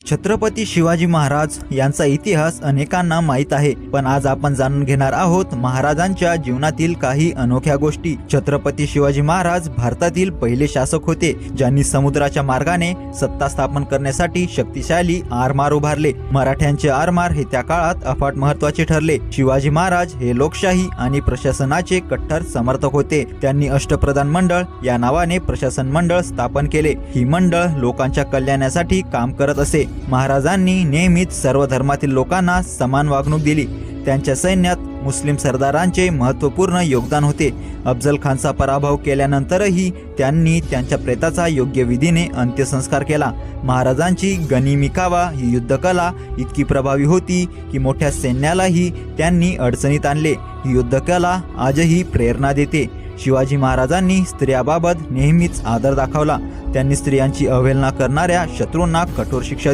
छत्रपती शिवाजी महाराज यांचा इतिहास अनेकांना माहीत आहे, पण आज आपण जाणून घेणार आहोत महाराजांच्या जीवनातील काही अनोख्या गोष्टी। छत्रपती शिवाजी महाराज भारतातील पहिले शासक होते, ज्यांनी समुद्राच्या मार्गाने सत्ता स्थापन करण्यासाठी शक्तिशाली आरमार उभारले। मराठ्यांचे आरमार हे त्या काळात अफाट महत्त्वाचे ठरले। शिवाजी महाराज हे लोकशाही आणि प्रशासनाचे कट्टर समर्थक होते। त्यांनी अष्टप्रधान मंडळ या नावाने प्रशासन मंडळ स्थापन केले। ही मंडळ लोकांच्या कल्याणासाठी काम करत असे। महाराजांनी नेहमीच सर्व धर्मातील लोकांना समान वागणूक दिली। त्यांच्या सैन्यात मुस्लिम सरदारांचे महत्त्वपूर्ण योगदान होते। अफजल खानचा पराभव केल्यानंतरही त्यांनी त्यांच्या प्रेताचा योग्य विधीने अंत्यसंस्कार केला। महाराजांची गनिमी कावा ही युद्धकला इतकी प्रभावी होती की मोठ्या सैन्यालाही त्यांनी अडचणीत आणले। ही युद्धकला आजही प्रेरणा देते। शिवाजी महाराजांनी स्त्रियांबाबत नेहमीच आदर दाखवला। त्यांनी स्त्रियांची अवहेलना करणाऱ्या शत्रूंना कठोर शिक्षा दिली।